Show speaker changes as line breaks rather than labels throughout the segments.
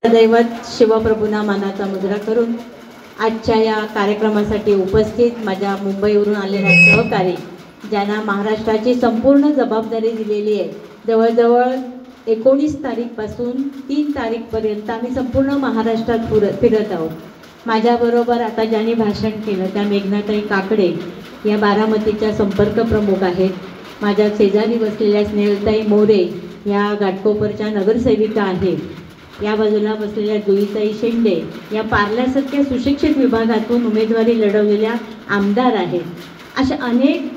दैवत शिवप्रभूंना मानाचा मुजरा करून आजच्या या कार्यक्रमासाठी उपस्थित माझ्या मुंबईवरून आलेल्या सहकारी ज्यांना महाराष्ट्राची संपूर्ण जबाबदारी दिलेली आहे। जवळजवळ 19 तारीखपासून 3 तारीखपर्यंत आम्ही संपूर्ण महाराष्ट्रात फिरत आहोत। माझ्याबरोबर आता ज्यांनी भाषण केलं त्या मेघनाताई काकडे या बारामतीच्या संपर्क प्रमुख आहेत। माझ्या शेजारी बसलेल्या स्नेहलताई मोरे या घाटकोपरच्या नगरसेविका आहेत। या बाजूला बसलेल्या जुईताई शेंडे या पार्ल्यासारख्या सुशिक्षित विभागातून उमेदवारी लढवलेल्या आमदार आहेत। अशा अनेक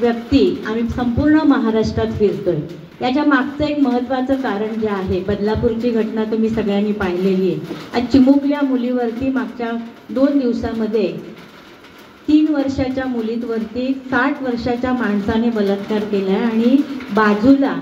व्यक्ती आम्ही संपूर्ण महाराष्ट्रात फिरतोय। याच्या मागचं एक महत्त्वाचं कारण जे आहे, बदलापूरची घटना तुम्ही सगळ्यांनी पाहिलेली आहे। आज चिमुकल्या मुलीवरती मागच्या 2 दिवसामध्ये 3 वर्षाच्या मुलीवरती 60 वर्षाच्या माणसाने बलात्कार केला आहे आणि बाजूला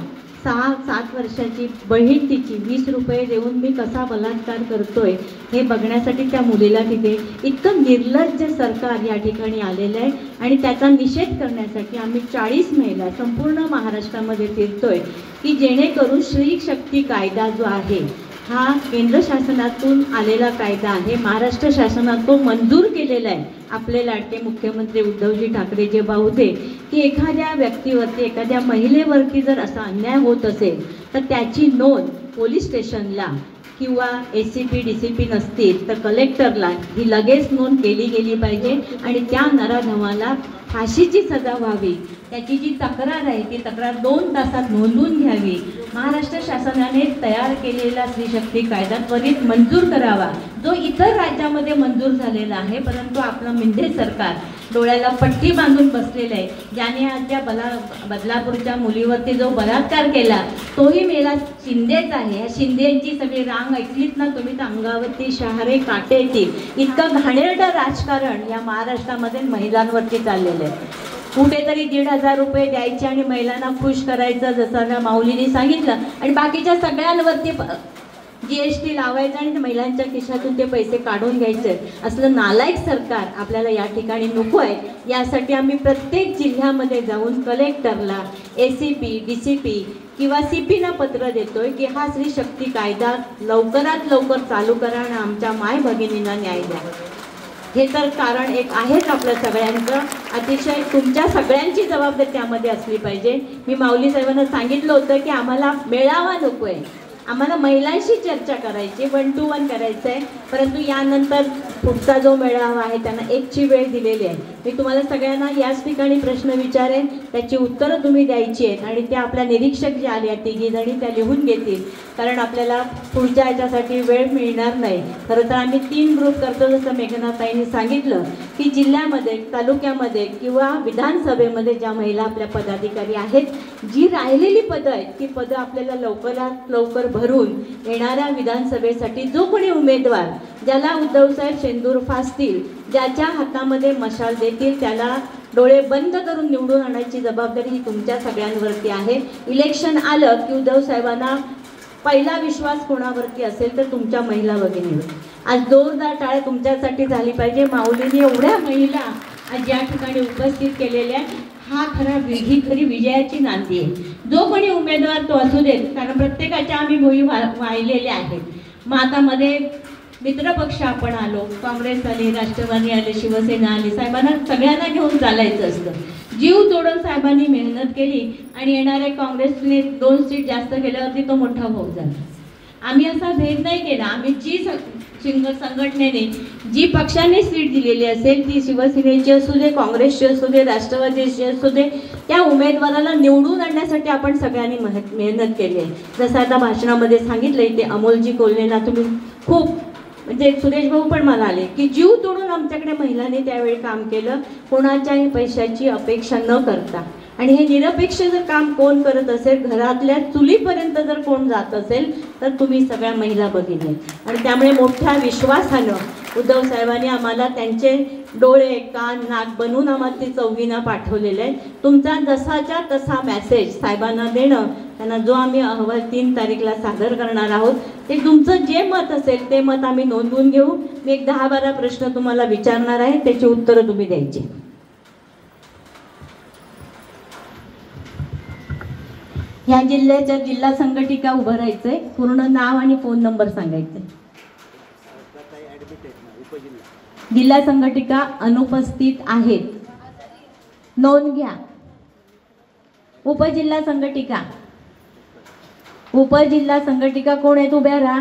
6-7 वर्षाची बहीण तिची 20 रुपये देऊन मी कसा बलात्कार करतोय हे बघण्यासाठी त्या मुलीला तिथे इतकं निर्लज्ज सरकार या ठिकाणी आलेलं आहे। आणि त्याचा निषेध करण्यासाठी आम्ही 40 महिला संपूर्ण महाराष्ट्रामध्ये फिरतोय की जेणेकरून स्त्री शक्ती कायदा जो आहे हा केंद्र शासनातून आलेला कायदा आहे, महाराष्ट्र शासनात तो मंजूर केलेला आहे। आपले लाडके मुख्यमंत्री उद्धवजी ठाकरे जे होते की एखाद्या व्यक्तीवरती एखाद्या महिलेवरती जर असा अन्याय होत असेल तर त्याची नोंद पोलीस स्टेशनला किंवा ACP DCP नसतील तर कलेक्टरला ही लगेच नोंद केली गेली पाहिजे आणि त्या नराधमाला फाशीची सजा व्हावी। त्याची जी तक्रार आहे ती तक्रार 2 तासात नोंदवून घ्यावी। महाराष्ट्र शासनाने तयार केलेला स्त्रीशक्ती कायदा त्वरित मंजूर करावा, जो इतर राज्यामध्ये मंजूर झालेला आहे, परंतु आपलं मिंधे सरकार डोळ्याला पट्टी बांधून बसलेलं आहे। ज्याने आज त्या बदलापूरच्या मुलीवरती जो बलात्कार केला तोही मेला शिंदेच आहे। या शिंदेची सगळी रांग ऐकलीत ना तुम्ही तर अंगावरती शहारे काटे येतील। इतकं घाणेरडं राजकारण या महाराष्ट्रामध्ये महिलांवरती चाललेलं आहे। कुठेतरी 1,500 रुपये द्यायचे आणि महिलांना खुश करायचं, जसं त्या माऊलीने सांगितलं, आणि बाकीच्या सगळ्यांवरती GST लावायचं आणि महिलांच्या खिशातून ते पैसे काढून घ्यायचे। असलं नालायक सरकार आपल्याला या ठिकाणी नको आहे। यासाठी आम्ही प्रत्येक जिल्ह्यामध्ये जाऊन कलेक्टरला, ACP DCP किंवा CPना पत्र देतोय की हा स्त्री शक्ती कायदा लवकरात लवकर चालू करा आणि आमच्या माय भगिनींना न्याय द्या। हे तर कारण एक आहेच आपल्या सगळ्यांचं, अतिशय तुमच्या सगळ्यांची जबाबदारी त्यामध्ये असली पाहिजे। मी माऊली साहेबांना सांगितलं होतं की आम्हाला मेळावा नको आहे, आम्हाला महिलांशी चर्चा करायची, 1 to 1 करायचं आहे, परंतु यानंतर पुढचा जो मेळावा आहे त्यांना 1ची वेळ दिलेली आहे। मी तुम्हाला सगळ्यांना याच ठिकाणी प्रश्न विचारेन, त्याची उत्तरं तुम्ही द्यायची आहेत आणि त्या आपल्या निरीक्षक जे आले आहेत 3 जणी त्या लिहून घेतील, कारण आपल्याला पुढच्या याच्यासाठी वेळ मिळणार नाही। खरं तर आम्ही 3 ग्रुप करतो, जसं मेघनाताईंनी सांगितलं की जिल्ह्यामध्ये, तालुक्यामध्ये किंवा विधानसभेमध्ये ज्या महिला आपल्या पदाधिकारी आहेत, जी राहिलेली पदं आहेत ती पदं आपल्याला लवकरात लवकर भरून येणाऱ्या विधानसभेसाठी जो कोणी उमेदवार ज्याला उद्धवसाहेब शेंदूर फासतील, ज्याच्या हातामध्ये मशाल देतील, त्याला डोळे बंद करून निवडून आणायची जबाबदारी ही तुमच्या सगळ्यांवरती आहे। इलेक्शन आलं की उद्धव साहेबांना पहिला विश्वास कोणावरती असेल तर तुमच्या महिला भगिनीवर। आज जोरदार टाळ्या तुमच्यासाठी झाली पाहिजे। माऊलीने एवढ्या महिला आज या ठिकाणी उपस्थित केलेल्या, हा ही खरी विजयाची नांदी आहे। जो कोणी उमेदवार तो असू देत, कारण प्रत्येकाच्या आम्ही भोई वाहिलेल्या आहेत। मग आता मध्ये मित्रपक्ष आपण आलो, काँग्रेस आली, राष्ट्रवादी आले, शिवसेना आली, साहेबांना सगळ्यांना घेऊन चालायचं असतं। जीव तोडून साहेबांनी मेहनत केली आणि येणाऱ्या काँग्रेसने 2 सीट जास्त केल्यावरती तो मोठा भाऊ झाला। आम्ही असा भेद नाही केला, आम्ही जी संघटनेने जी पक्षाने सीट दिलेली असेल ती शिवसेनेची असू दे, काँग्रेसची असू दे, राष्ट्रवादीची असू दे, त्या उमेदवाराला निवडून आणण्यासाठी आपण सगळ्यांनी मेहनत केली आहे। जसं आता भाषणामध्ये सांगितलं, इथे अमोलजी कोल्हेला तुम्ही खूप, म्हणजे सुरेश भाऊ पण म्हणाले की जीव तोडून आमच्याकडे महिलांनी त्यावेळी काम केलं, कोणाच्याही पैशाची अपेक्षा न करता। आणि हे निरपेक्ष जर काम कोण करत असेल, घरातल्या चुलीपर्यंत जर कोण जात असेल तर तुम्ही सगळ्या महिला भगिनी। आणि त्यामुळे मोठ्या विश्वासानं उद्धव साहेबांनी आम्हाला त्यांचे डोळे कान नाक बनवून आम्हाला ते चौघींना पाठवलेलं आहे। तुमचा जसाच्या तसा मेसेज साहेबांना देणं, त्यांना जो आम्ही अहवाल 3 तारीखला सादर करणार आहोत ते तुमचं जे मत असेल ते मत आम्ही नोंदवून घेऊ। मी एक 10-12 प्रश्न तुम्हाला विचारणार आहे, त्याची उत्तरं तुम्ही द्यायची। ह्या जिल्ह्याच्या जिल्हा संघटिका उभं राहायचंय, पूर्ण नाव आणि फोन नंबर सांगायचे. जिल्हा संघटिका अनुपस्थित आहेत, नोंद घ्या. उपजिल्हा संघटिका, उपजिल्हा संघटिका कोण आहेत? उभ्या राहा.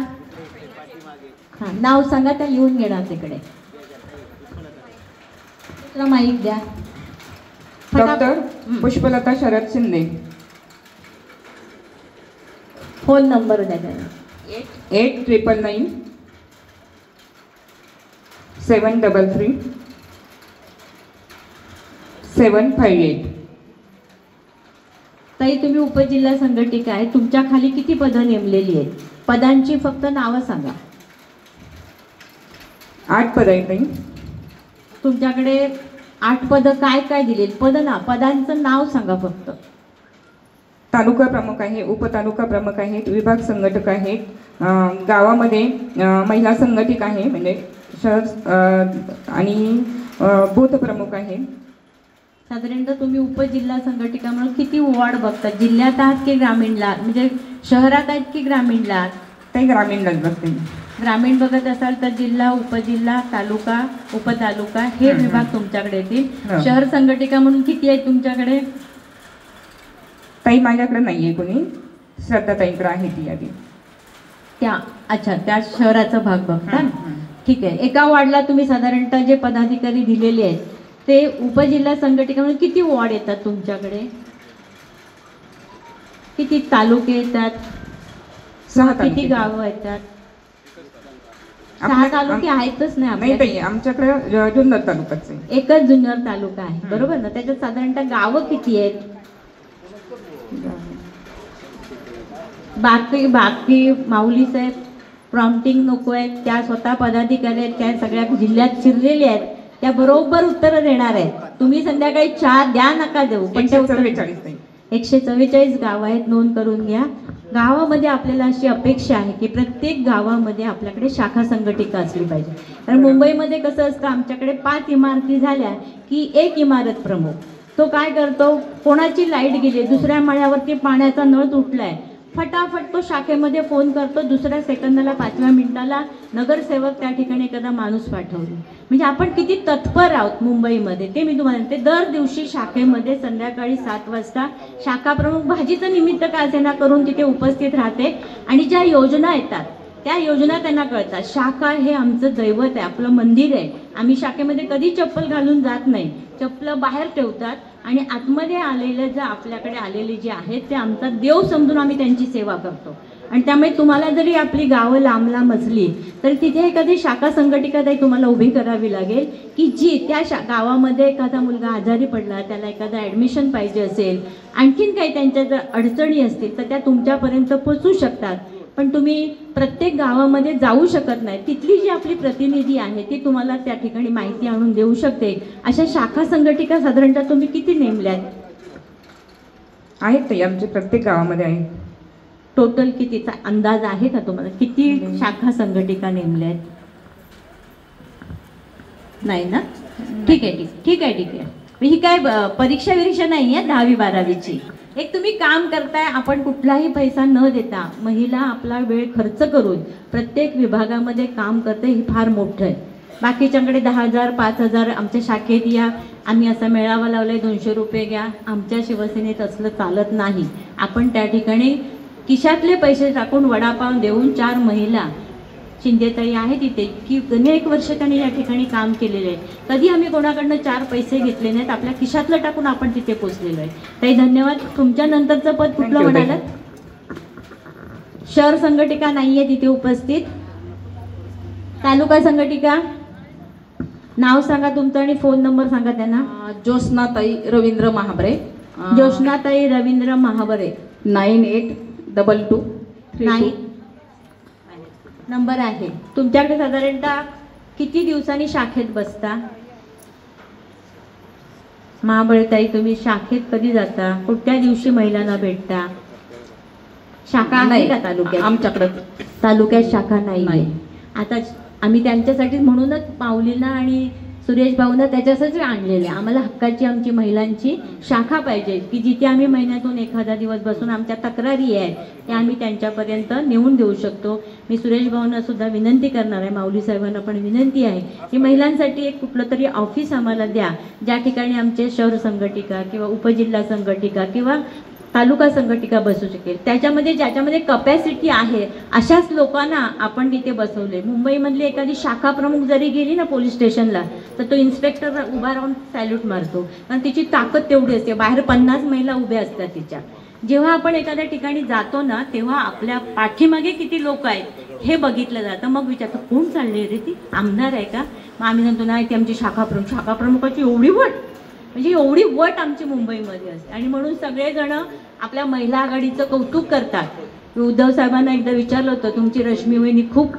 हा, नाव सांगा, त्या लिहून घेणार तिकडे. माईक द्या.
Doctor Pushpalata Sharad Shinde.
Phone number द्या त्याला.
8999 733 758.
ताई, तुम्ही उपजिल्हा संघटिका आहे, तुमच्या खाली किती पदं नेमलेली आहेत? पदांची फक्त नावं सांगा.
8 पद आहेत ताई.
तुमच्याकडे 8 पदं काय काय दिलेत? पदांचं नाव सांगा फक्त.
तालुका प्रमुख आहे, उपतालुका प्रमुख आहेत, विभाग संघटक आहेत, गावामध्ये महिला संघटिक आहे, म्हणजे शहर आणि बूथ प्रमुख आहे.
साधारणतः तुम्ही उपजिल्हा संघटिका म्हणून किती वॉर्ड बघतात? जिल्ह्यात आहात की ग्रामीणला, म्हणजे शहरात आहेत की ग्रामीणला आहात?
ते ग्रामीणलाच बघते.
ग्रामीण बघत असाल तर जिल्हा, उपजिल्हा, तालुका, उपतालुका हे विभाग तुमच्याकडे येतील. शहर संघटिका म्हणून किती आहेत तुमच्याकडे?
ताई, माझ्याकडे नाही आहे कोणी, श्रद्धाताईंकडे आहे ती यादी.
अच्छा, त्या शहराचा भाग बघता. ठीक आहे. एका वॉर्डला तुम्ही साधारणतः जे पदाधिकारी दिलेले आहेत ते उपजिल्हा संघटिका म्हणून किती वॉर्ड येतात तुमच्याकडे? किती तालुके येतात?
6
किती गावं येतात? 6 तालुके आहेतच नाही
आपल्याकडे. आमच्याकडे जुन्नर तालुकाच आहे,
एकच जुन्नर तालुका आहे, बरोबर ना? त्याच्यात साधारणतः गावं किती आहेत? बाकी माऊली साहेब प्रॉम्प्टिंग नको आहेत, त्या स्वतः पदाधिकारी आहेत, त्या सगळ्या जिल्ह्यात शिरलेल्या आहेत, त्या बरोबर उत्तरं देणार आहेत. तुम्ही संध्याकाळी चहा द्या नका देऊ, पण 144 गाव आहेत, नोंद करून घ्या. गावामध्ये आपल्याला अशी अपेक्षा आहे की प्रत्येक गावामध्ये आपल्याकडे शाखा संघटिका असली पाहिजे. कारण मुंबईमध्ये कसं असतं, आमच्याकडे 5 इमारती झाल्या की 1 इमारत प्रमुख. तो काय करतो, कोणाची लाईट गेली, दुसऱ्या माळ्यावरती पाण्याचा नळ तुटलाय, फटाफट तो शाखेमध्ये फोन करतो, दुसऱ्या सेकंदाला 5व्या मिनिटाला नगरसेवक त्या ठिकाणी एखादा माणूस पाठवतो. म्हणजे आपण किती तत्पर आहोत मुंबईमध्ये ते मी तुम्हाला म्हणते. दर दिवशी शाखेमध्ये संध्याकाळी 7 वाजता शाखा प्रमुख भाजीचं निमित्त का असेना करून तिथे उपस्थित राहते आणि ज्या योजना येतात त्या योजना त्यांना कळतात. शाखा हे आमचं दैवत आहे, आपलं मंदिर आहे. आम्ही शाखेमध्ये कधी चप्पल घालून जात नाही, चप्पल बाहेर ठेवतात आणि आतमध्ये आलेले जे आपल्याकडे आलेले जे आहेत ते आमचा देव समजून आम्ही त्यांची सेवा करतो. आणि त्यामुळे तुम्हाला जरी आपली गावं लांब लांब असली तर तिथे एखादी शाखा संघटिका ताई तुम्हाला उभी करावी लागेल की जी त्या गावामध्ये एखादा मुलगा आजारी पडला, त्याला एखादा ॲडमिशन पाहिजे असेल, आणखीन काही त्यांच्या जर अडचणी असतील तर त्या तुमच्यापर्यंत पोचू शकतात. पण तुम्ही प्रत्येक गावामध्ये जाऊ शकत नाही. तिथली जी आपली प्रतिनिधी आहे ती तुम्हाला त्या ठिकाणी माहिती आणून देऊ शकते. अशा शाखा संघटिका साधारणतः तुम्ही किती नेमल्यात?
आहेत ते आमच्या प्रत्येक गावामध्ये आहे.
टोटल कितीचा अंदाज आहे का तुम्हाला? किती शाखा संघटिका नेमल्यात? नाही ना? ठीक आहे, ठीक आहे, ठीक आहे. ही काय परीक्षा विरीक्षा नाही आहे 10वी 12वीची. एक तुम्ही काम करताय, आपण कुठलाही पैसा न देता महिला आपला वेळ खर्च करून प्रत्येक विभागामध्ये काम करते, हे फार मोठं आहे. बाकीच्याकडे 10,000 5,000 आमच्या शाखेत या, आम्ही असा मेळावा लावलाय 200 रुपये घ्या. आमच्या शिवसेनेत असलं चालत नाही. आपण त्या ठिकाणी खिशातले पैसे टाकून वडापाव देऊन 4 महिला, शिंदेताई आहे तिथे की अनेक वर्ष त्यांनी या ठिकाणी काम केलेलं आहे. कधी आम्ही कोणाकडनं 4 पैसे घेतले नाहीत, आपल्या खिशातलं टाकून आपण तिथे पोचलेलो आहे. ताई धन्यवाद. तुमच्या नंतरचं पद कुठलं म्हणालात? शहर संघटिका नाहीये तिथे उपस्थित. तालुका संघटिका नाव सांगा तुमचं आणि फोन नंबर सांगा त्यांना.
ज्योत्स्नाताई रवींद्र महाबरे.
ज्योत्स्नाताई रवींद्र महाबरे
9822
नंबर आहे. तुमच्याकडे साधारणतः किती दिवसांनी शाखेत बसता? महाबळताई तुम्ही शाखेत कधी जाता? कुठल्या दिवशी महिलांना भेटता? शाखा आहे का तालुक्यात?
आमच्याकडे
तालुक्यात शाखा नाही. आता आम्ही त्यांच्यासाठी म्हणूनच माऊलींना आणि सुरेश भाऊंना त्याच्यासाठी आणलेले. आम्हाला हक्काची आमची महिलांची शाखा पाहिजे की जिथे आम्ही महिन्यातून एखादा दिवस बसून आमच्या तक्रारी आहेत त्या आम्ही त्यांच्यापर्यंत नेऊन देऊ शकतो. मी सुरेश भाऊंना सुद्धा विनंती करणार आहे, माऊली साहेबांना पण विनंती आहे की महिलांसाठी एक कुठलं तरी ऑफिस आम्हाला द्या, ज्या ठिकाणी आमचे शहर संघटिका किंवा उपजिल्हा संघटिका किंवा तालुका संघटिका बसू शकेल. ज्याच्यामध्ये कपॅसिटी आहे अशाच लोकांना आपण तिथे बसवले. मुंबईमधली एखादी शाखा प्रमुख जरी गेली ना पोलीस स्टेशनला तर तो इन्स्पेक्टर उभा राहून सॅल्यूट मारतो, कारण तिची ताकद तेवढी असते. बाहेर 50 महिला उभ्या असतात तिच्या. जेव्हा आपण एखाद्या ठिकाणी जातो ना तेव्हा आपल्या पाठीमागे किती लोक आहेत हे बघितलं जातं. मग विचारतो कोण चालली रे, ती आमदार आहे का? मग आम्ही सांगतो नाही ती आमची शाखा प्रमुखाची एवढी वट, म्हणजे एवढी वट आमची मुंबईमध्ये असते. आणि म्हणून सगळेजण आपल्या महिला आघाडीचं कौतुक करतात. उद्धव साहेबांना एकदा विचारलं होतं तुमची रश्मी वहिनी खूप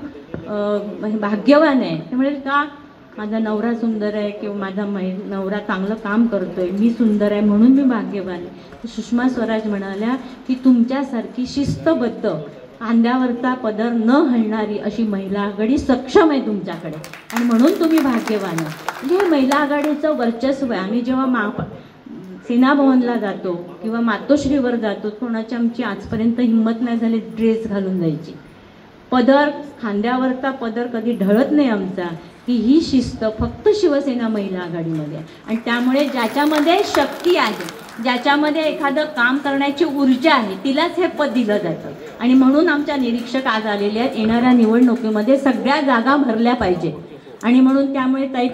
भाग्यवान आहे. त्यामुळे का माझा नवरा सुंदर आहे किंवा माझा नवरा चांगलं काम करतोय, मी सुंदर आहे म्हणून मी भाग्यवान आहे. सुषमा स्वराज म्हणाल्या की तुमच्यासारखी शिस्तबद्ध खांद्यावरचा पदर न हलणारी अशी महिला आघाडी सक्षम आहे तुमच्याकडे आणि म्हणून तुम्ही भाग्यवान आहे. म्हणजे हे महिला आघाडीचं वर्चस्व आहे. आम्ही जेव्हा सेनाभवनला जातो किंवा मातोश्रीवर जातो, कोणाची आमची आजपर्यंत हिंमत नाही झाली ड्रेस घालून जायची. पदर खांद्यावरचा पदर कधी ढळत नाही आमचा, की ही शिस्त फक्त शिवसेना महिला आघाडीमध्ये आहे. आणि त्यामुळे ज्याच्यामध्ये शक्ती आहे, ज्याच्यामध्ये एखादं काम करण्याची ऊर्जा आहे तिलाच हे पद दिलं जातं. आणि म्हणून आमच्या निरीक्षक आज आलेले आहेत. येणाऱ्या निवडणुकीमध्ये सगळ्या जागा भरल्या पाहिजे. आणि म्हणून त्यामुळे ताई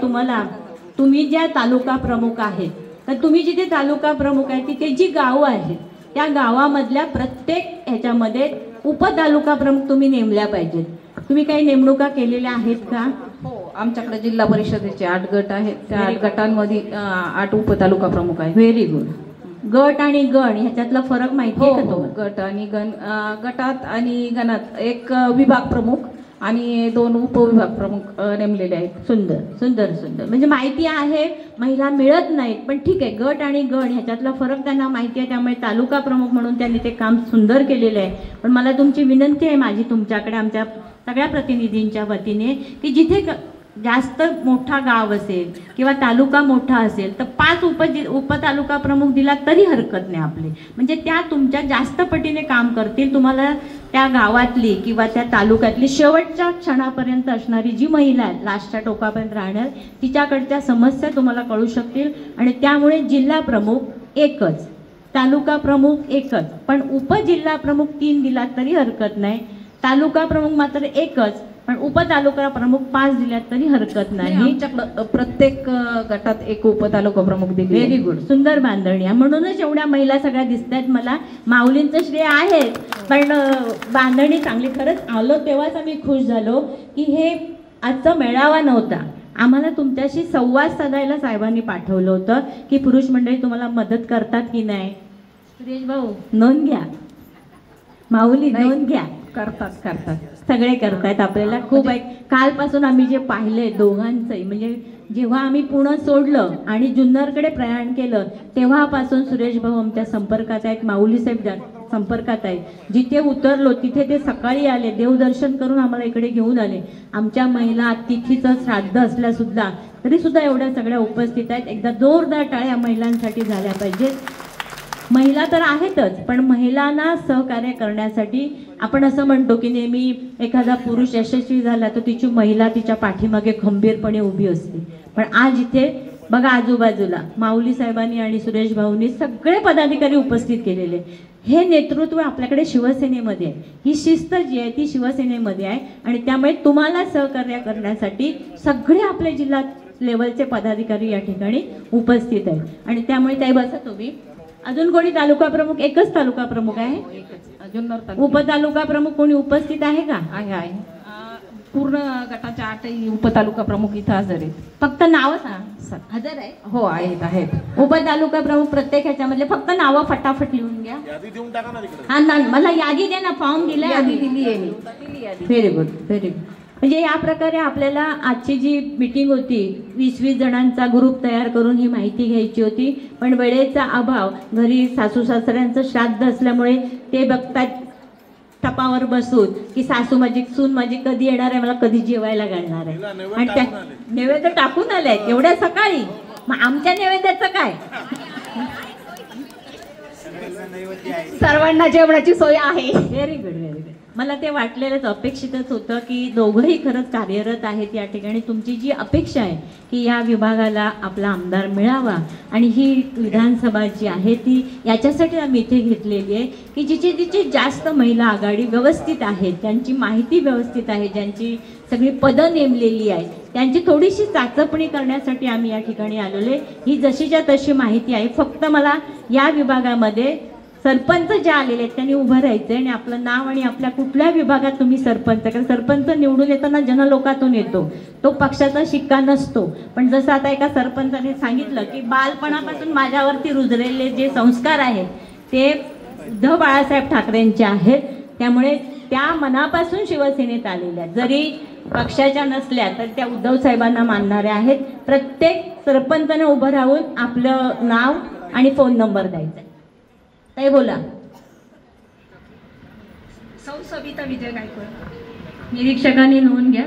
तुम्ही ज्या तालुका प्रमुख आहेत तर तुम्ही जिथे तालुका प्रमुख आहे तिथे जी गावं आहेत त्या गावामधल्या प्रत्येक ह्याच्यामध्ये उपतालुका प्रमुख तुम्ही नेमल्या पाहिजेत. तुम्ही काही नेमणुका केलेल्या आहेत का?
हो, आमच्याकडे जिल्हा परिषदेचे 8 गट आहेत. त्या 8 गटांमध्ये 8 उपतालुका प्रमुख आहेत.
Very good. गट आणि गण ह्याच्यातला फरक माहिती आहे का तुम्हाला?
गट आणि गण, गटात आणि गणात एक विभाग प्रमुख आणि 2 उपविभाग प्रमुख नेमलेले आहेत.
सुंदर सुंदर सुंदर. म्हणजे माहिती आहे, महिला मिळत नाहीत पण ठीक आहे. गट आणि गण ह्याच्यातला फरक त्यांना माहिती आहे, त्यामुळे तालुका प्रमुख म्हणून त्यांनी ते काम सुंदर केलेलं आहे. पण मला तुमची विनंती आहे माझी तुमच्याकडे आमच्या सगळ्या प्रतिनिधींच्या वतीने की जिथे जास्त मोठा गाव असेल किंवा तालुका मोठा असेल तर 5 उपतालुका प्रमुख दिला तरी हरकत नाही आपली. म्हणजे त्या तुमच्या जास्त पटीने काम करतील. तुम्हाला त्या गावातली किंवा त्या तालुक्यातली शेवटच्या क्षणापर्यंत असणारी जी महिला आहे, लास्टच्या टोकापर्यंत राहणार, तिच्याकडच्या समस्या तुम्हाला कळू शकतील. आणि त्यामुळे जिल्हा प्रमुख एकच, तालुका प्रमुख एकच, पण उपजिल्हा प्रमुख 3 दिला तरी हरकत नाही. तालुका प्रमुख मात्र एकच, पण उपतालुका प्रमुख 5 दिल्यात तरी हरकत नाही.
आमच्याकडं प्रत्येक गटात एक उपतालुका प्रमुख दिले.
Very good. सुंदर बांधणी आहे. म्हणूनच एवढ्या महिला सगळ्या दिसत आहेत. मला माऊलींचं श्रेय आहे पण बांधणी चांगली. खरंच आलो तेव्हाच आम्ही खुश झालो की हे आजचा मेळावा नव्हता, आम्हाला तुमच्याशी संवाद साधायला साहेबांनी पाठवलं होतं की पुरुष मंडळी तुम्हाला मदत करतात की नाही. सुरेश भाऊ नोंद घ्या, माऊली नोंद घ्या.
करतात
सगळे करतायत. आपल्याला खूप आहे. कालपासून आम्ही जे पाहिलंय दोघांचंही, म्हणजे जेव्हा आम्ही पुणे सोडलं आणि जुन्नरकडे प्रयाण केलं तेव्हापासून सुरेश भाऊ आमच्या संपर्कात आहेत, माऊली साहेब संपर्कात आहेत. जिथे उतरलो तिथे ते सकाळी आले, देवदर्शन करून आम्हाला इकडे घेऊन आले. आमच्या महिला तिथीचं श्राद्ध असल्यासुद्धा तरीसुद्धा एवढ्या सगळ्या उपस्थित आहेत. एकदा जोरदार टाळ्या महिलांसाठी झाल्या पाहिजेत. महिला तर आहेतच, पण महिलांना सहकार्य करण्यासाठी आपण असं म्हणतो की नेहमी एखादा पुरुष यशस्वी झाला तर तिची महिला तिच्या पाठीमागे खंबीरपणे उभी असते. पण आज इथे बघा आजूबाजूला माऊली साहेबांनी आणि सुरेश भाऊंनी सगळे पदाधिकारी उपस्थित केलेले. हे नेतृत्व आपल्याकडे शिवसेनेमध्ये आहे. ही शिस्त जी आहे ती शिवसेनेमध्ये आहे. आणि त्यामुळे तुम्हाला सहकार्य करण्यासाठी सगळे आपले जिल्हा लेवलचे पदाधिकारी या ठिकाणी उपस्थित आहेत. आणि त्यामुळे ताई बसा तुम्ही. अजून कोणी तालुका प्रमुख? एकच तालुका प्रमुख आहे. उपतालुका प्रमुख कोणी उपस्थित आहे का?
आहे. पूर्ण गटाच्या 8 उपतालुका प्रमुख इथं हजर आहेत.
फक्त नावं सांग. हजर आहे?
हो आहेत.
उपतालुका प्रमुख प्रत्येक ह्याच्यामधले फक्त नावं फटाफट लिहून घ्या.
यादी देऊन टाका ना तिकडे.
हा, मला यादी दे ना. फॉर्म दिलाय.
यादी दिली आहे मी.
Very good very good. म्हणजे या प्रकारे आपल्याला आजची जी मीटिंग होती 20-20 जणांचा ग्रुप तयार करून ही माहिती घ्यायची होती. पण वेळेचा अभाव, घरी सासू सासऱ्यांचं श्राद्ध असल्यामुळे ते बघतात टपावर बसून की सासू माझी सून माझी कधी येणार आहे, मला कधी जेवायला घालणार आहे, आणि त्या नैवेद्य टाकून आले एवढ्या सकाळी. मग आमच्या नैवेद्याचं काय?
सर्वांना जेवणाची सोय आहे.
Very good, very good. मला ते वाटलेलंच, अपेक्षितच होतं की दोघंही खरंच कार्यरत आहेत या ठिकाणी. तुमची जी अपेक्षा आहे की या विभागाला आपला आमदार मिळावा, आणि ही विधानसभा जी आहे ती याच्यासाठी आम्ही इथे घेतलेली आहे की जिची जास्त महिला आघाडी व्यवस्थित आहेत, त्यांची माहिती व्यवस्थित आहे, ज्यांची सगळी पदं नेमलेली आहे, त्यांची थोडीशी चाचपणी करण्यासाठी आम्ही या ठिकाणी आलेलो आहे. ही जशीच्या तशी माहिती आहे. फक्त मला या विभागामध्ये सरपंच जे आलेले आहेत त्यांनी उभं राहायचं आणि आपलं नाव आणि आपल्या कुठल्या विभागात तुम्ही सरपंच, कारण सरपंच निवडून येताना जनलोकातून येतो, तो पक्षाचा शिक्का नसतो. पण जसं आता एका सरपंचाने सांगितलं की बालपणापासून माझ्यावरती रुजलेले जे संस्कार आहेत ते उद्धव बाळासाहेब ठाकरेंचे आहेत, त्यामुळे त्या मनापासून शिवसेनेत आलेल्या, जरी पक्षाच्या नसल्या तर त्या उद्धव साहेबांना मानणाऱ्या आहेत. प्रत्येक सरपंचाने उभं राहून आपलं नाव आणि फोन नंबर द्यायचा. ताई बोला.
सौ सविता विजय गायकवाड.
निरीक्षकांनी नोंद घ्या.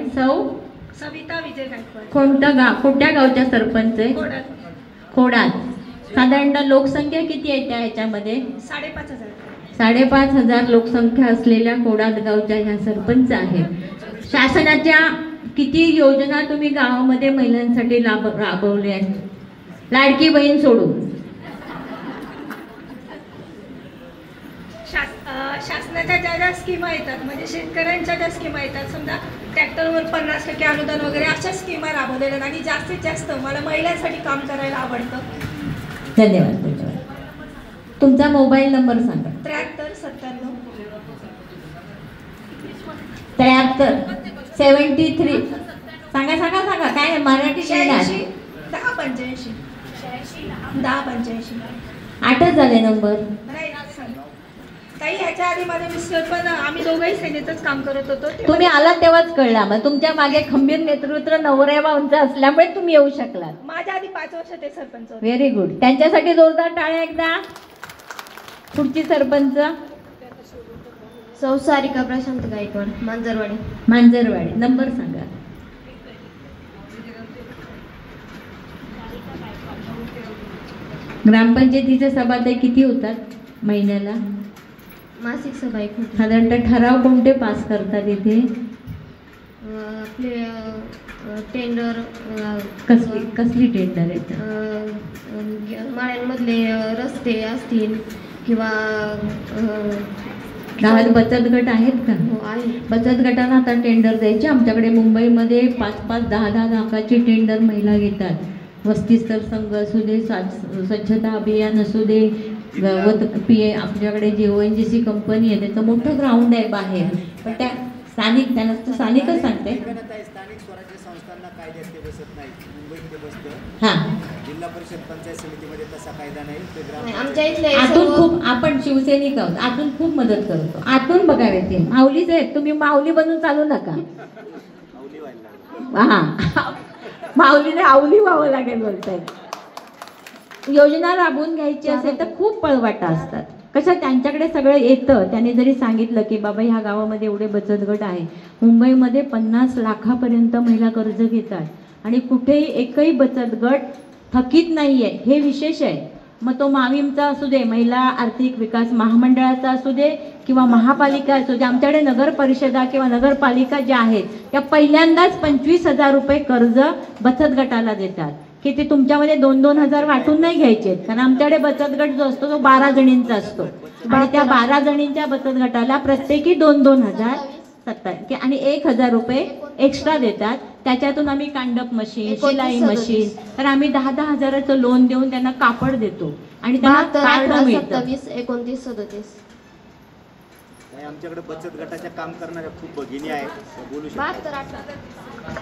सविता विजय गायकवाड.
कोणत्या गावच्या सरपंच आहे?
खोडात.
खोडात. साधारणतः लोकसंख्या किती आहे त्या ह्याच्यामध्ये?
5,500.
5,500 लोकसंख्या असलेल्या खोडात गावच्या ह्या सरपंच आहेत. शासनाच्या किती योजना तुम्ही गावामध्ये महिलांसाठी राबवल्या आहेत? लाडकी बहीण सोडून
शासनाच्या ज्या स्कीमा येतात, म्हणजे शेतकऱ्यांच्या ज्या स्कीमा येतात, समजा ट्रॅक्टरवर 50% अनुदान वगैरे, अशा स्कीमा राबवलेल्या आहेत. आणि जास्तीत जास्त मला महिलांसाठी काम करायला आवडतं.
धन्यवाद. तुमचा मोबाईल नंबर सांगा. 73 सांगा काय मराठी लिहिणार?
1085. 1085.
8च झाले नंबर.
नाही सांग. ताई, ह्याच्या आधी माझे मिस्टर पण, आम्ही दोघंही सेनेतच काम करत होतो.
तुम्ही आलात तेव्हाच कळला. मग तुमच्या मागे खंबीर नेतृत्व नवऱ्याबाऊंचं असल्यामुळे तुम्ही येऊ शकलात.
माझ्या आधी 5 वर्ष ते सरपंच होते.
Very good. त्यांच्यासाठी जोरदार टाळ्या एकदा. पुढची सरपंच
सौ सारिका प्रशांत गायकवाड,
मांजरवाडी. नंबर सांगा. ग्रामपंचायतीच्या सभाताई किती होतात महिन्याला?
मासिक सभा एक होती.
साधारणतः ठराव कोणते पास करतात इथे?
आपले टेंडर,
कसली टेंडर आहेत?
माळ्यांमधले रस्ते असतील किंवा
गावात बचत गट आहेत का?
हो आहे.
बचत गटांना आता टेंडर द्यायचे. आमच्याकडे मुंबईमध्ये 5-5, 10-10 लाखाची टेंडर महिला घेतात. वस्तीस्तर संघ असू दे, स्वच्छता अभियान असू दे, आपल्याकडे जे ONGC कंपनी आहे त्याचं मोठं ग्राउंड आहे बाहेर. पण त्या त्यांना स्थानिकच सांगते.
स्थानिक स्वराज्य संस्थांना कायदे ते बसत नाही. मुंबईमध्ये बसतं.
हां,
जिल्हा परिषद पंचायत समितीमध्ये तसा कायदा नाही. ते
नाही, आमच्या इथले
आतून खूप, आपण शिवसैनिक आहोत, आतून खूप मदत करतो. आतून बघावे ते माऊलीच आहेत. तुम्ही माऊली बनून चालू नका.
आवली व्हायला
हा, माऊलीने आवली व्हावं लागेल बोलतायत. योजना राबवून घ्यायची असेल तर खूप पळवाटा असतात. कसं त्यांच्याकडे सगळं येतं. त्याने जरी सांगितलं की बाबा ह्या गावामध्ये एवढे बचत गट आहे, मुंबईमध्ये 50 लाखापर्यंत महिला कर्ज घेतात आणि कुठेही एकही बचत गट थकीत नाही आहे, हे विशेष आहे. मग तो माविमचा असू दे, महिला आर्थिक विकास महामंडळाचा असू दे किंवा महापालिका असू दे, आमच्याकडे नगर परिषदा किंवा नगरपालिका ज्या आहेत त्या पहिल्यांदाच 25,000 रुपये कर्ज बचत गटाला देतात. की ते तुमच्यामध्ये 2-2 हजार वाटून नाही घ्यायचे, कारण आमच्याकडे बचत गट जो असतो तो 12 जणींचा असतो आणि त्या 12 जणींच्या बचत गटाला प्रत्येकी 2-2 हजार आणि 1,000 रुपये एक्स्ट्रा देतात. त्याच्यातून आम्ही कांडप मशीन, शिलाई मशीन, तर आम्ही 10-10 हजाराचं लोन देऊन त्यांना कापड देतो आणि त्यांना कापड मिळतं.
27-29-37
आमच्याकडे बचत गटाच्या काम करणाऱ्या खूप भगिनी आहेत, बोलू शकतो.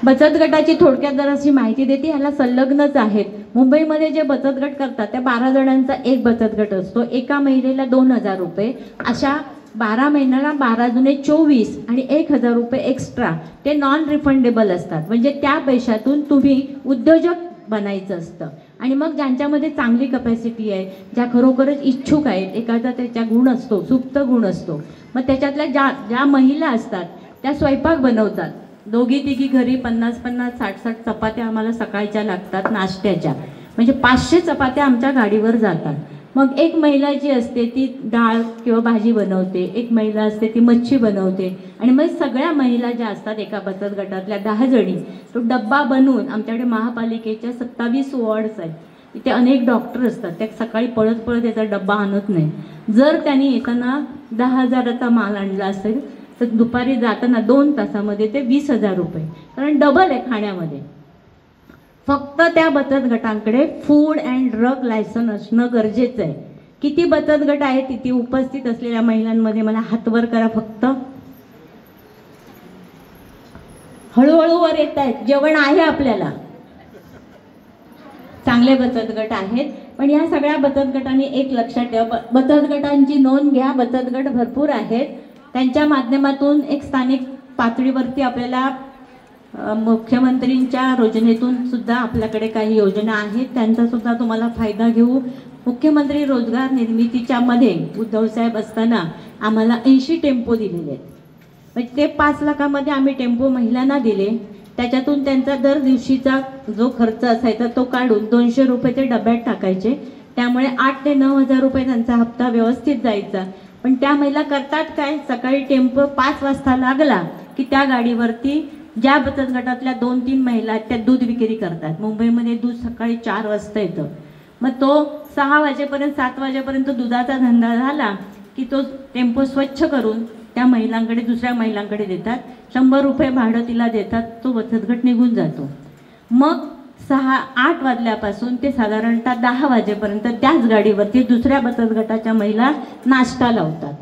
बचत गटाची थोडक्यात जराशी माहिती देते. ह्याला संलग्नच आहेत. मुंबईमध्ये जे बचत गट करतात त्या 12 जणांचा एक बचत गट असतो. एका महिलेला 2,000 रुपये. अशा 12 महिन्याला 12 जुने 24 आणि 1,000 रुपये एक्स्ट्रा ते नॉन रिफंडेबल असतात. म्हणजे त्या पैशातून तुम्ही उद्योजक बनायचं असतं. आणि मग ज्यांच्यामध्ये चांगली कपॅसिटी आहे, ज्या खरोखरच इच्छुक आहेत, एखादा त्याच्या गुण असतो, सुप्त गुण असतो, मग त्याच्यातल्या ज्या महिला असतात त्या स्वयंपाक बनवतात. दोघी तिघी घरी 50-50, 60-60 चपात्या आम्हाला सकाळच्या लागतात नाश्त्याच्या, म्हणजे 500 चपात्या आमच्या गाडीवर जातात. मग एक महिला जी असते ती डाळ किंवा भाजी बनवते, एक महिला असते ती मच्छी बनवते, आणि मग सगळ्या महिला ज्या असतात एका बचत गटातल्या 10 जणी तो डब्बा बनवून, आमच्याकडे महापालिकेच्या 27 वॉर्ड्स आहेत, इथे अनेक डॉक्टर असतात, त्या सकाळी पळत पळत याचा डब्बा आणत नाही. जर त्यांनी येताना 10,000चा माल आणला असेल तर दुपारी जाताना 2 तासामध्ये ते 20,000 रुपये, कारण डबल आहे खाण्यामध्ये. फक्त त्या बचत गटांकडे फूड अँड ड्रग लायसन असणं गरजेचं आहे. किती बचत गट आहेत तिथे उपस्थित असलेल्या महिलांमध्ये मला हातवर करा फक्त. हळूहळू वर येत आहेत, जेवण आहे आपल्याला. चांगले बचत गट आहेत, पण या सगळ्या बचत गटांनी एक लक्षात ठेवा, बचत गटांची नोंद घ्या. बचत गट भरपूर आहेत, त्यांच्या माध्यमातून एक स्थानिक पातळीवरती आपल्याला मुख्यमंत्रींच्या योजनेतून सुद्धा आपल्याकडे काही योजना आहेत, त्यांचा सुद्धा तुम्हाला फायदा घेऊ. मुख्यमंत्री रोजगार निर्मितीच्या मध्ये उद्धवसाहेब असताना आम्हाला 80 टेम्पो दिलेले आहेत, म्हणजे ते 5 लाखामध्ये आम्ही टेम्पो महिलांना दिले. त्याच्यातून त्यांचा दर दिवशीचा जो खर्च असायचा तो काढून 200 रुपये ते डब्यात टाकायचे, त्यामुळे 8 ते 9,000 रुपये त्यांचा हप्ता व्यवस्थित जायचा. पण त्या महिला करतात काय, सकाळी टेम्पो 5 वाजता लागला की त्या गाडीवरती ज्या बचत गटातल्या 2-3 महिला आहेत त्या दूध विक्री करतात. मुंबईमध्ये दूध सकाळी 4 वाजता येतं, मग तो 6 वाजेपर्यंत 7 वाजेपर्यंत दुधाचा धंदा झाला की तो टेम्पो स्वच्छ करून त्या महिलांकडे, दुसऱ्या महिलांकडे देतात. 100 रुपये भाडं तिला देतात, तो बचत गट निघून जातो. मग 6-8 वाजल्यापासून ते साधारणतः 10 वाजेपर्यंत त्याच गाडीवरती दुसऱ्या बचत गटाच्या महिला नाश्ता लावतात.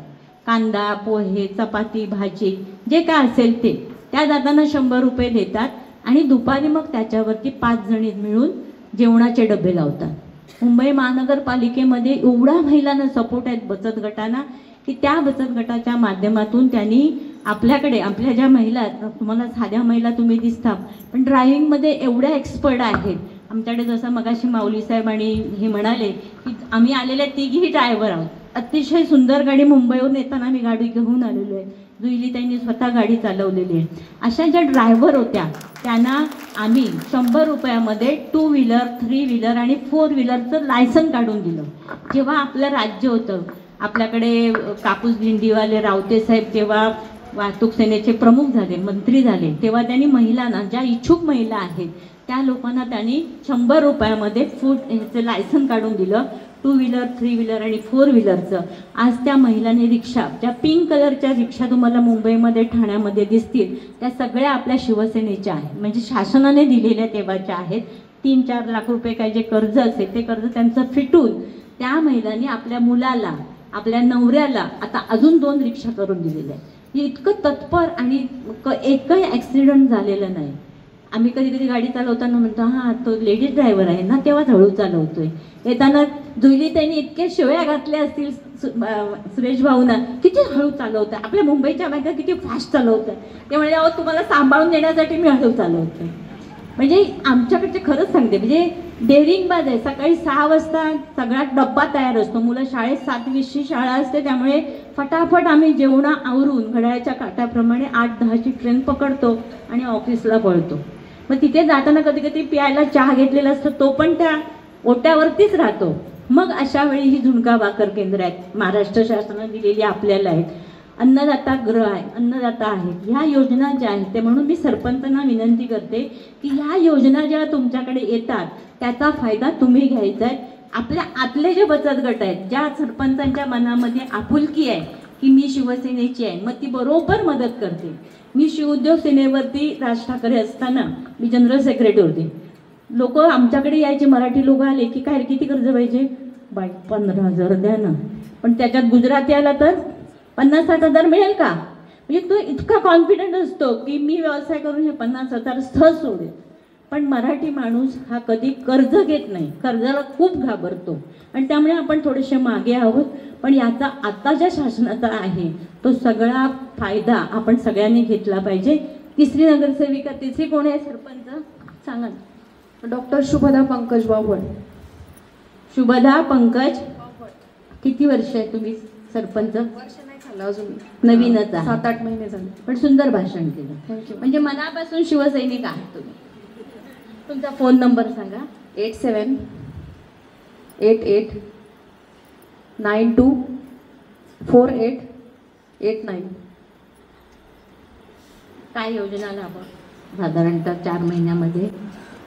कांदा, पोहे, चपाती, भाजी जे काय असेल ते त्या जाताना 100 रुपये देतात, आणि दुपारी मग त्याच्यावरती 5 जणी मिळून जेवणाचे डबे लावतात. मुंबई महानगरपालिकेमध्ये एवढ्या महिलांना सपोर्ट आहेत बचत गटांना की त्या बचत गटाच्या माध्यमातून त्यांनी आपल्याकडे, आपल्या ज्या महिला आहेत, तुम्हाला साध्या महिला तुम्ही दिसता, पण ड्रायव्हिंगमध्ये एवढ्या एक्सपर्ट आहेत. आमच्याकडे जसं मगाशी माऊली साहेब आणि हे म्हणाले की आम्ही आलेल्या 3घी ड्रायव्हर आहोत. अतिशय सुंदर गाडी मुंबईवरून येताना मी गाडी घेऊन आलेलो आहे, जुईली त्यांनी स्वतः गाडी चालवलेली आहे. अशा ज्या ड्रायव्हर होत्या त्यांना आम्ही 100 रुपयामध्ये 2 व्हीलर, 3 व्हीलर आणि 4 व्हीलरचं लायसन काढून दिलं. जेव्हा आपलं राज्य होतं, आपल्याकडे कापूस दिंडीवाले रावते साहेब जेव्हा वाहतूक सेनेचे प्रमुख झाले, मंत्री झाले, तेव्हा त्यांनी महिलांना, ज्या इच्छुक महिला आहेत त्या लोकांना त्यांनी 100 रुपयामध्ये फूड ह्याचं लायसन काढून दिलं, 2 व्हीलर, 3 व्हीलर आणि 4 व्हीलरचं. आज त्या महिलांनी रिक्षा, ज्या पिंक कलरच्या रिक्षा तुम्हाला मुंबईमध्ये, ठाण्यामध्ये दिसतील, त्या सगळ्या आपल्या शिवसेनेच्या आहेत, म्हणजे शासनाने दिलेल्या तेव्हाच्या आहेत. 3-4 लाख रुपये काय जे कर्ज असेल ते कर्ज त्यांचं फिटून त्या महिलांनी आपल्या मुलाला, आपल्या नवऱ्याला आता अजून 2 रिक्षा करून दिलेल्या आहेत. हे इतकं तत्पर, आणि एकही ॲक्सिडेंट झालेलं नाही. आम्ही कधी कधी गाडी चालवताना म्हणतो हां तो लेडीज ड्रायव्हर आहे ना, तेव्हाच हळू चालवतोय. येताना जुईली त्यांनी इतक्या शिव्या घातल्या असतील सुरेश भाऊना, किती हळू चालवतं, आपल्या मुंबईच्या बायका किती फास्ट चालवतं. ते म्हणजे अहो तुम्हाला सांभाळून नेण्यासाठी मी हळू चालवते. म्हणजे आमच्याकडचे खरंच सांगते, म्हणजे डेअरिंगबाज आहे. सकाळी 6 वाजता सगळा डब्बा तयार असतो, मुलं शाळेत 7:20ची शाळा असते, त्यामुळे फटाफट आम्ही जेवणं आवरून घड्याळाच्या काट्याप्रमाणे 8-10ची ट्रेन पकडतो आणि ऑफिसला पळतो. मग तिथे जाताना कधी कधी प्यायला चहा घेतलेला असतो, तो पण त्या ओट्यावरतीच राहतो. मग अशा वेळी ही झुणका भाकर केंद्र आहेत, महाराष्ट्र शासनाने दिलेली आपल्याला आहेत. अन्नदाता गृह आहे, अन्नदाता आहेत, ह्या योजना ज्या आहेत ते, म्हणून मी सरपंचांना विनंती करते की ह्या योजना ज्या तुमच्याकडे येतात त्याचा फायदा तुम्ही घ्यायचा आहे. आपल्या आतले जे बचत गट आहेत, ज्या सरपंचांच्या मनामध्ये आपुलकी आहे की मी शिवसेनेची आहे, मग ती बरोबर मदत करते. मी शिवउद्योग सेनेवरती राज ठाकरे असताना मी जनरल सेक्रेटरी होते. लोक आमच्याकडे यायचे, मराठी लोक आले की काय किती कर्ज पाहिजे, बाई 15,000 द्या ना, पण त्याच्यात गुजराती आला तर 50-60,000 मिळेल का. म्हणजे तो इतका कॉन्फिडंट असतो की मी व्यवसाय करून हे 50,000 सहज सोडेल. पण मराठी माणूस हा कधी कर्ज घेत नाही, कर्जाला खूप घाबरतो, आणि त्यामुळे आपण थोडेसे मागे आहोत. पण याचा आता ज्या शासनाचा आहे तो सगळा फायदा आपण सगळ्यांनी घेतला पाहिजे. 3री नगरसेविका, 3री कोण आहे सरपंच सांगा.
डॉक्टर शुभदा पंकज बावळ.
शुभदा पंकज. किती वर्ष आहे तुम्ही सरपंच?
वर्ष नाही झालं अजून,
नवीनच आहे.
7-8 महिने झाले.
पण सुंदर भाषण केलं.
थँक्यू.
म्हणजे मनापासून शिवसैनिक आहात तुम्ही. तुमचा फोन नंबर सांगा.
8788924889.
काय योजना लाभ साधारणतः 4 महिन्यामध्ये?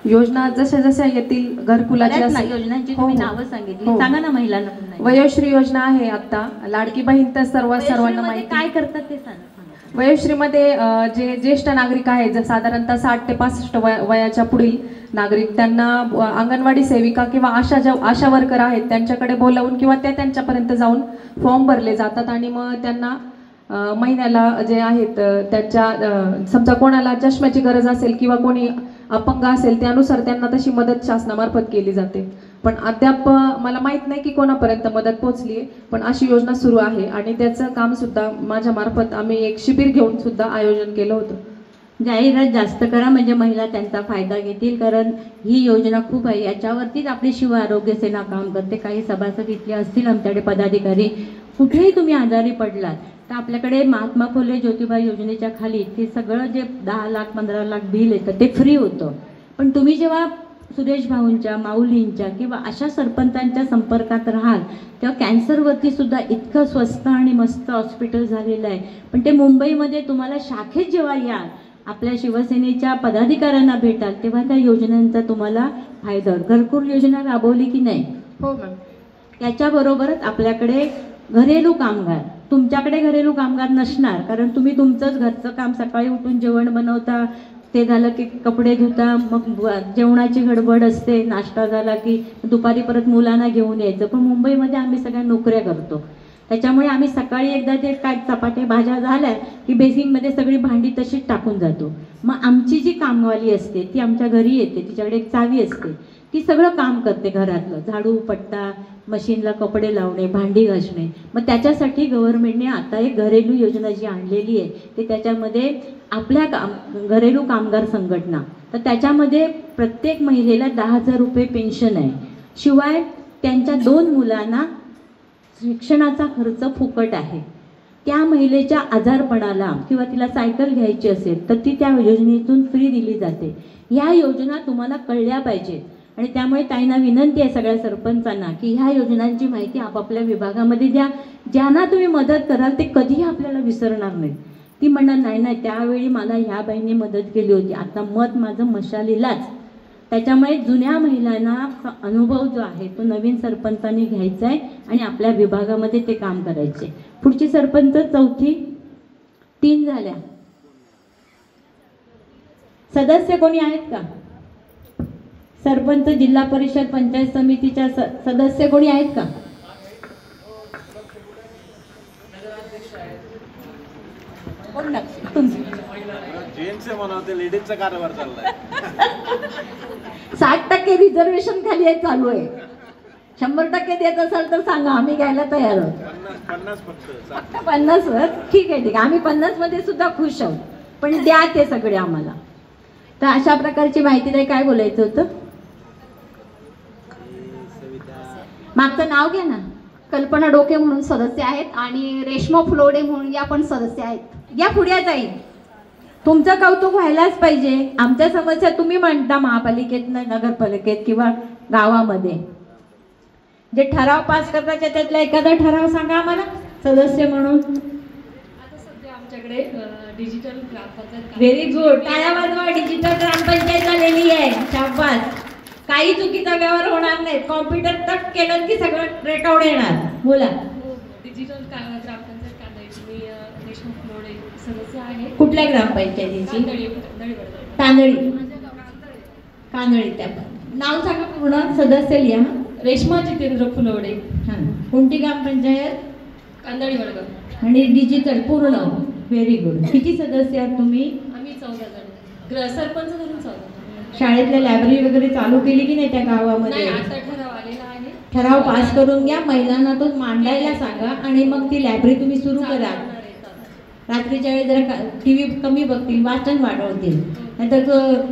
योजना जशा जशा येतील घरकुलाची
बऱ्याच
असेल.
योजनांची
हो,
तुम्ही
हो.
नावं सांगितली.
हो.
सांगा ना महिलांना पुन्हा.
वयोश्री योजना आहे आता. लाडकी बहीण तर सर्वांना
वयोश्रीमध्ये
माहिती.
काय करतात ते सांगा.
वयोश्रीमध्ये जे ज्येष्ठ नागरिक आहेत, जे साधारणतः 60 ते 65 वयाच्या पुढील नागरिक, त्यांना अंगणवाडी सेविका किंवा आशा वर्कर आहेत त्यांच्याकडे बोलावून किंवा त्यांच्यापर्यंत जाऊन फॉर्म भरले जातात आणि मग त्यांना महिन्याला जे आहेत त्यांच्या समजा कोणाला चष्म्याची गरज असेल किंवा कोणी अपंग असेल त्यानुसार त्यांना तशी मदत शासनामार्फत केली जाते. पण अद्याप मला माहीत नाही की कोणापर्यंत मदत पोहोचली आहे, पण अशी योजना सुरू आहे आणि त्याचं काम सुद्धा माझ्या मार्फत आम्ही एक शिबिर घेऊन सुद्धा आयोजन केलं होतं.
जाहिरात जास्त करा म्हणजे महिला त्यांचा फायदा घेतील, कारण ही योजना खूप आहे. याच्यावरतीच आपली शिव आरोग्य सेना काम करते. काही सभासद इथले असतील आमच्याकडे पदाधिकारी, कुठेही तुम्ही आजारी पडलात तर आपल्याकडे महात्मा फुले ज्योतिबा योजनेच्या खाली ते सगळं जे 10 लाख 15 लाख बिल येतं ते फ्री होतं. पण तुम्ही जेव्हा सुरेश भाऊंच्या, माऊलींच्या किंवा अशा सरपंचांच्या संपर्कात राहाल तेव्हा कॅन्सरवरती सुद्धा इतकं स्वस्त आणि मस्त हॉस्पिटल झालेलं आहे. पण ते मुंबईमध्ये तुम्हाला शाखेत जेव्हा याल, आपल्या शिवसेनेच्या पदाधिकाऱ्यांना भेटाल तेव्हा त्या योजनांचा तुम्हाला फायदा. घरकुल योजना राबवली की नाही?
हो मॅम.
त्याच्याबरोबरच आपल्याकडे घरेलू कामगार. तुमच्याकडे घरेलू कामगार नसणार कारण तुम्ही तुमचंच घरचं काम, सकाळी उठून जेवण बनवता, ते झालं की कपडे धुता, मग जेवणाची गडबड असते, नाश्ता झाला की दुपारी परत मुलांना घेऊन यायचं. पण मुंबईमध्ये आम्ही सगळ्या नोकऱ्या करतो, त्याच्यामुळे आम्ही सकाळी एकदा ते काय चपात्या भाज्या झाल्या की बेसिनमध्ये सगळी भांडी तशीच टाकून जातो. मग आमची जी कामवाली असते ती आमच्या घरी येते, तिच्याकडे एक चावी असते, ती सगळं काम करते घरातलं, झाडू पट्टा, मशीनला कपडे लावणे, भांडी घासणे. मग त्याच्यासाठी गव्हर्नमेंटने आता एक घरेलू योजना जी आणलेली आहे ते त्याच्यामध्ये आपल्या घरेलू कामगार संघटना, तर त्याच्यामध्ये प्रत्येक महिलेला 10,000 रुपये पेन्शन आहे. शिवाय त्यांच्या 2 मुलांना शिक्षणाचा खर्च फुकट आहे. त्या महिलेच्या आजारपणाला किंवा तिला सायकल घ्यायची असेल तर ती त्या योजनेतून फ्री दिली जाते. ह्या योजना तुम्हाला कळल्या पाहिजेत आणि त्यामुळे ताईंना विनंती आहे सगळ्या सरपंचांना की ह्या योजनांची माहिती आपापल्या विभागामध्ये द्या. ज्यांना तुम्ही मदत कराल ते कधीही आपल्याला विसरणार नाहीत. ती म्हणणार नाही त्यावेळी मला ह्या बाईंनी मदत केली होती, आता मत माझं मशालीलाच. त्याच्यामुळे जुन्या महिलांना अनुभव जो आहे तो नवीन सरपंचांनी घ्यायचा आहे आणि आपल्या विभागामध्ये ते काम करायचे. पुढची सरपंच चौथी, 3 झाल्या. सदस्य कोणी आहेत का? सरपंच, जिल्हा परिषद, पंचायत समितीच्या सदस्य कोणी आहेत का?
जेंट्सचे म्हणा लेडीजचा कारभार चाललाय.
60% रिझर्वेशन खाली आहे, चालू आहे. 100% देत असाल तर सांगा, आम्ही घ्यायला तयार आहोत.
50 फक्त
50 वर ठीक आहे, आम्ही 50 मध्ये सुद्धा खुश आहोत, पण द्या ते सगळे आम्हाला. तर अशा प्रकारची माहिती द्या. काय बोलायचं होतं? मागचं नाव घ्या ना.
कल्पना डोके म्हणून सदस्य आहेत आणि रेश्मा फुलोडे म्हणून या पण सदस्य आहेत.
या पुढे जाईल. तुमचं कौतुक व्हायलाच पाहिजे. आमच्या समस्या तुम्ही म्हणता महापालिकेत, नगरपालिकेत किंवा गावामध्ये जे ठराव पास करतात त्यातला एखादा ठराव सांगा आम्हाला सदस्य म्हणून.
आता सध्या आमच्याकडे डिजिटल ग्रामपंचायत.
Very good. टाळ्या वाजवा. डिजिटल ग्रामपंचायत झालेली आहे. शाबास. काही चुकीचा व्यवहार होणार नाही. कॉम्प्युटर टच केलं की सगळं रेकॉर्ड येणार. बोला.
डिजिटल ग्रामपंचायत कांदळीची मी रेश्मा फुलोडे सदस्य आहे.
कुठल्या ग्रामपंचायतीची? तांदळी. कांदळी. त्या नाव सांगा पूर्ण. सदस्य लिहा.
रेश्मा जितेंद्र फुलोडे.
हां. कोणती ग्रामपंचायत?
कांदळी वडगाव.
आणि डिजिटल पूर्ण. Very good. किती सदस्य आहात तुम्ही?
आम्ही 14 जण. सरपंच धरून 14.
शाळेतल्या लायब्ररी वगैरे चालू केली की नाही त्या
नाही,
गावामध्ये?
आता ठराव आलेला आहे.
ठराव पास करून घ्या. महिलांना तो मांडायला सांगा आणि मग ती लायब्ररी तुम्ही सुरू करा. रात्रीच्या वेळी जरा टी व्ही कमी बघतील, वाचन वाढवतील. नाहीतर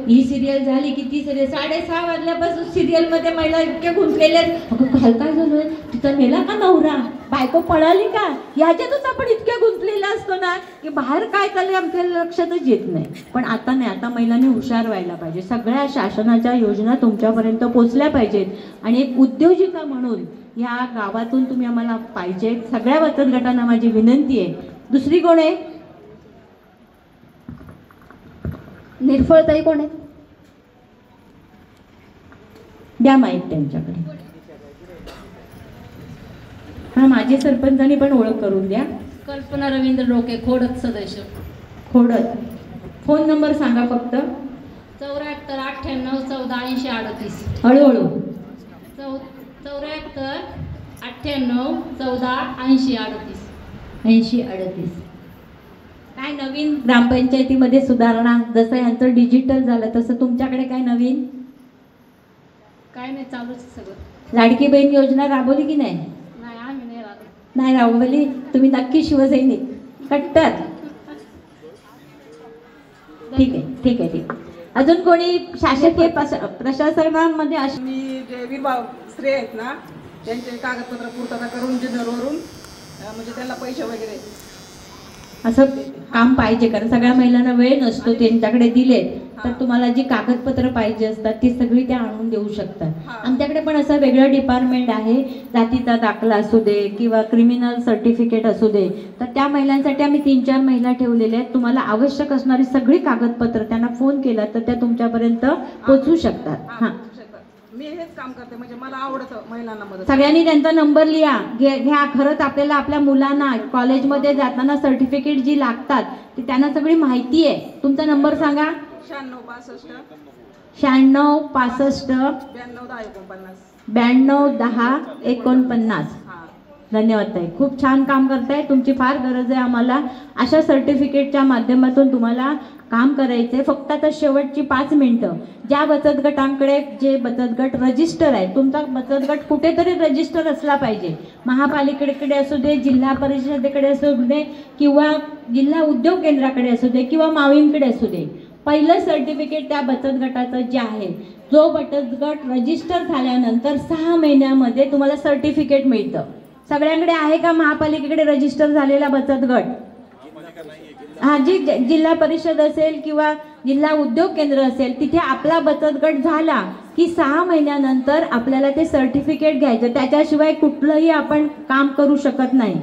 ही सिरियल झाली की ती सिरियल 6:30 वाजल्यापासून सिरियलमध्ये महिला इतक्या गुंतलेल्या आहेत. अगं काल काय झालं, तिचा मेला का नवरा, बायको पळाली का, याच्यातच आपण इतक्या गुंतलेल्या असतो ना की बाहेर काय चाललंय आमच्या लक्षातच येत नाही. पण आता नाही, आता महिलांनी हुशार व्हायला पाहिजे. सगळ्या शासनाच्या योजना तुमच्यापर्यंत पोचल्या पाहिजेत आणि एक उद्योजिका म्हणून या गावातून तुम्ही आम्हाला पाहिजे. सगळ्या बचत गटांना माझी विनंती आहे. दुसरी कोण आहे?
निर्फळताई कोण आहे?
द्या माहीत त्यांच्याकडे. हा, माझे सरपंचांनी पण ओळख करून द्या.
कल्पना रवींद्र डोके, खोडत सदस्य.
खोडत. फोन नंबर सांगा फक्त.
74 98 14 80 38.
हळूहळू.
74 98 14 80 38.
80 38. काय नवीन ग्रामपंचायतीमध्ये सुधारणा? जसं यांचं डिजिटल झालं तसं तुमच्याकडे काय नवीन?
काय नाही, चालूच सगळं.
लाडकी बहीण योजना राबवली की नाही?
नाही, आम्ही नाही राहतो.
नाही राबवली. तुम्ही नक्की शिवसैनिक कट्टर. ठीक आहे ठीक आहे ठीक आहे. अजून कोणी शासकीय प्रशासनामध्ये अशी?
मी जे विभाग स्त्री आहेत ना त्यांचे कागदपत्र पूर्तता करून जिल्ह्यावरून म्हणजे त्यांना पैसे वगैरे
असं काम पाहिजे, कारण सगळ्या महिलांना वेळ नसतो. त्यांच्याकडे दिले तर तुम्हाला जी कागदपत्र पाहिजे असतात ती सगळी त्या आणून देऊ शकतात. आमच्याकडे पण असं वेगळं डिपार्टमेंट आहे. जातीचा दाखला असू दे किंवा क्रिमिनल सर्टिफिकेट असू दे, तर त्या महिलांसाठी आम्ही 3-4 महिला ठेवलेल्या आहेत. तुम्हाला आवश्यक असणारी सगळी कागदपत्र त्यांना फोन केला तर त्या तुमच्यापर्यंत पोहोचू शकतात. हां,
मी हेच काम करते, म्हणजे मला आवडतं महिलांना मदत.
सगळ्यांनी त्यांचा नंबर लिहा घ्या. खरंच आपल्याला आपल्या मुलांना कॉलेजमध्ये जाताना सर्टिफिकेट जी लागतात ती त्यांना सगळी माहिती आहे. तुमचा नंबर सांगा.
96 65
92 10 49. धन्यवाद ताई, खूप छान काम करताय. तुमची फार गरज आहे आम्हाला. अशा सर्टिफिकेटच्या माध्यमातून तुम्हाला काम करायचंय. फक्त आता शेवटची 5 मिनिटं. ज्या बचत गटांकडे जे बचत गट रजिस्टर आहे, तुमचा बचत गट कुठेतरी रजिस्टर असला पाहिजे. महापालिकेकडे असू दे, जिल्हा परिषदेकडे असू दे किंवा जिल्हा उद्योग केंद्राकडे असू दे किंवा मावींकडे असू दे, पहिलं सर्टिफिकेट त्या बचत गटाचं जे आहे, जो बचत गट रजिस्टर झाल्यानंतर 6 महिन्यामध्ये तुम्हाला सर्टिफिकेट मिळतं. सगळ्यांकडे आहे का महापालिकेकडे रजिस्टर झालेला बचत गट? हा, जी जिल्हा परिषद असेल किंवा जिल्हा उद्योग केंद्र असेल तिथे आपला बचत गट झाला की 6 महिन्यानंतर आपल्याला ते सर्टिफिकेट घ्यायचं. त्याच्याशिवाय कुठलंही आपण काम करू शकत नाही.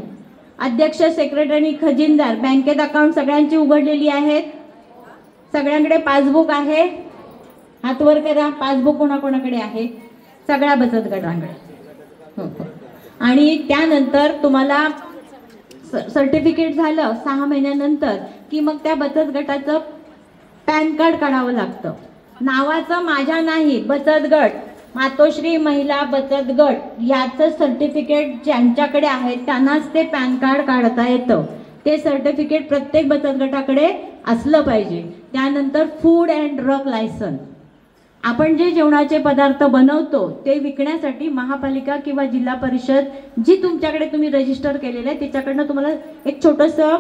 अध्यक्ष, सेक्रेटरी, खजिनदार, बँकेत अकाउंट सगळ्यांची उघडलेली आहेत. सगळ्यांकडे पासबुक आहे. हात वर करा. पासबुक कोणाकोणाकडे आहे? सगळ्या बचत गटांकडे. हो. आणि त्यानंतर तुम्हाला सर्टिफिकेट झालं 6 महिन्यानंतर की मग त्या बचत गटाचं पॅन कार्ड काढावं लागतं. नावाचं माझ्या नाही, बचत गट, मातोश्री महिला बचत गट याचं सर्टिफिकेट ज्यांच्याकडे आहे त्यांनाच ते पॅन कार्ड काढता येतं. ते सर्टिफिकेट प्रत्येक बचत गटाकडे असलं पाहिजे. त्यानंतर फूड अँड ड्रग लायसन्स. आपण जे जेवणाचे पदार्थ बनवतो ते विकण्यासाठी महापालिका किंवा जिल्हा परिषद जी तुमच्याकडे तुम्ही रजिस्टर केलेलं आहे त्याच्याकडनं तुम्हाला एक छोटंसं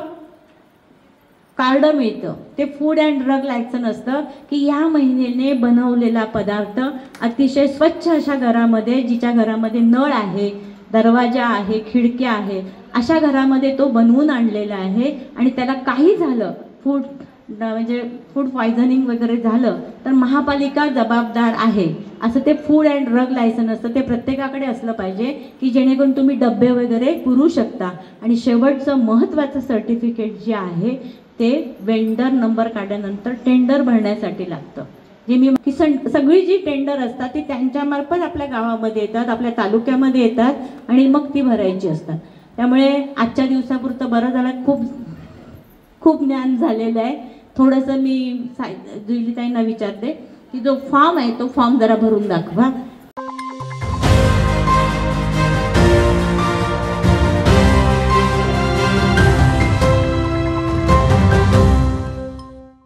कार्ड मिळतं. ते फूड अँड ड्रग लायसन असतं की ह्या महिलेने बनवलेला पदार्थ अतिशय स्वच्छ अशा घरामध्ये, जिच्या घरामध्ये नळ आहे, दरवाजा आहे, खिडक्या आहे, अशा घरामध्ये तो बनवून आणलेला आहे. आणि त्याला काही झालं, म्हणजे फूड पॉयझनिंग वगैरे झालं तर महापालिका जबाबदार आहे. असं ते फूड अँड ड्रग लायसन असतं. ते प्रत्येकाकडे असलं पाहिजे की जेणेकरून तुम्ही डबे वगैरे पुरू शकता. आणि शेवटचं महत्त्वाचं सर्टिफिकेट जे आहे ते वेंडर नंबर काढल्यानंतर टेंडर भरण्यासाठी लागतं. जे मी की सगळी जी टेंडर असतात ती त्यांच्यामार्फत आपल्या गावामध्ये येतात, आपल्या तालुक्यामध्ये येतात आणि मग ती भरायची असतात. त्यामुळे आजच्या दिवसापुरतं बरं झालं. खूप ज्ञान झालेलं आहे. थोडंसं मी जुईलीताईंना विचारते की जो फॉर्म आहे तो फॉर्म जरा भरून दाखवा.